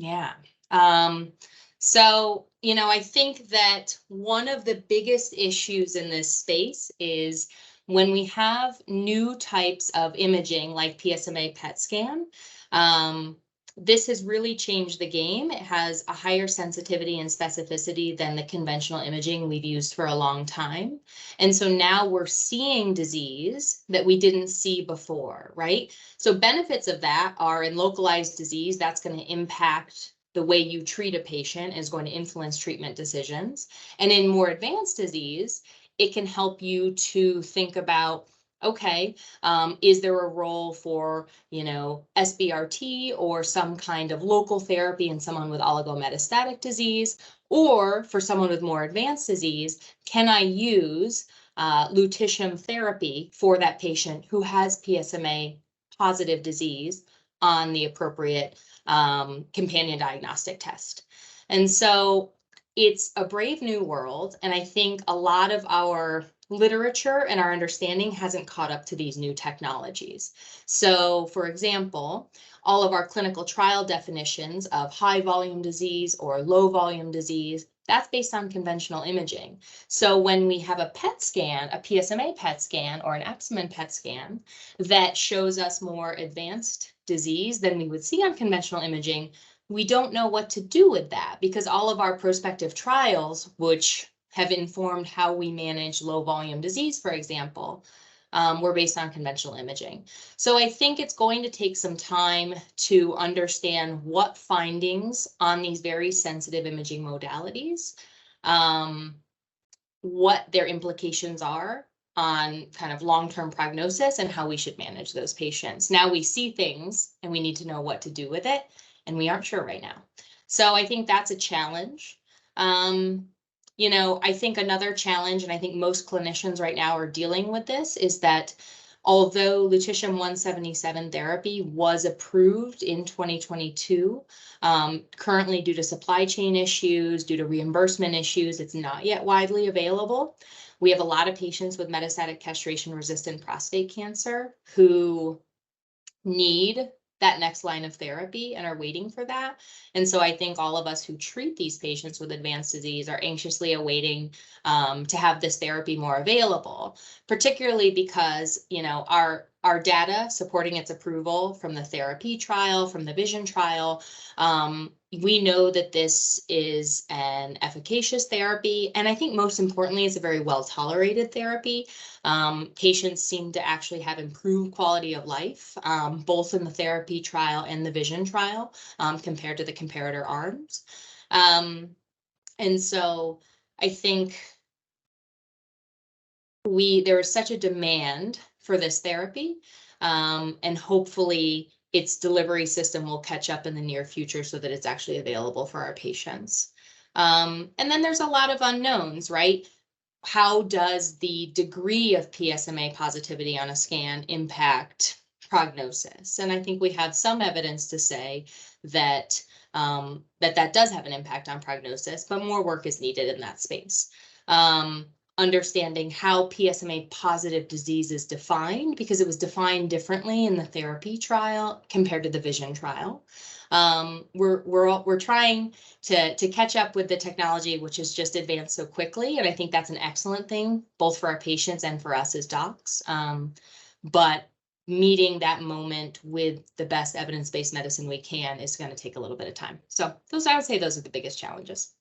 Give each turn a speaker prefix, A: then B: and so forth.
A: Yeah. So, I think that one of the biggest issues in this space is when we have new types of imaging like PSMA PET scan. This has really changed the game. It has a higher sensitivity and specificity than the conventional imaging we've used for a long time. And so now we're seeing disease that we didn't see before, right? So benefits of that are in localized disease, that's going to impact the way you treat a patient, is going to influence treatment decisions. And in more advanced disease, it can help you to think about, okay, is there a role for, SBRT or some kind of local therapy in someone with oligometastatic disease, or for someone with more advanced disease, can I use lutetium therapy for that patient who has PSMA positive disease on the appropriate companion diagnostic test. And so it's a brave new world. And I think a lot of our literature and our understanding hasn't caught up to these new technologies. So, for example, all of our clinical trial definitions of high volume disease or low volume disease, that's based on conventional imaging. So when we have a PET scan, a PSMA PET scan or an Epsilon PET scan that shows us more advanced disease than we would see on conventional imaging, we don't know what to do with that because all of our prospective trials, which have informed how we manage low volume disease, for example, were based on conventional imaging. So I think it's going to take some time to understand what findings on these very sensitive imaging modalities, what their implications are on kind of long-term prognosis and how we should manage those patients. Now we see things and we need to know what to do with it, and we aren't sure right now. So I think that's a challenge. I think another challenge, and I think most clinicians right now are dealing with this, is that although lutetium-177 therapy was approved in 2022, currently due to supply chain issues, due to reimbursement issues, it's not yet widely available. We have a lot of patients with metastatic castration-resistant prostate cancer who need that next line of therapy and are waiting for that. And so I think all of us who treat these patients with advanced disease are anxiously awaiting to have this therapy more available, particularly because, our data supporting its approval from the therapy trial, from the vision trial, we know that this is an efficacious therapy. And I think most importantly, it's a very well-tolerated therapy. Patients seem to actually have improved quality of life, both in the therapy trial and the vision trial, compared to the comparator arms. And so I think there is such a demand for this therapy, and hopefully its delivery system will catch up in the near future so that it's actually available for our patients. And then there's a lot of unknowns, right? How does the degree of PSMA positivity on a scan impact prognosis? And I think we have some evidence to say that that does have an impact on prognosis, but more work is needed in that space. Understanding how PSMA positive disease is defined, because it was defined differently in the therapy trial compared to the vision trial. We're trying to catch up with the technology, which has just advanced so quickly, and I think that's an excellent thing, both for our patients and for us as docs. But meeting that moment with the best evidence-based medicine we can is going to take a little bit of time. So I would say those are the biggest challenges.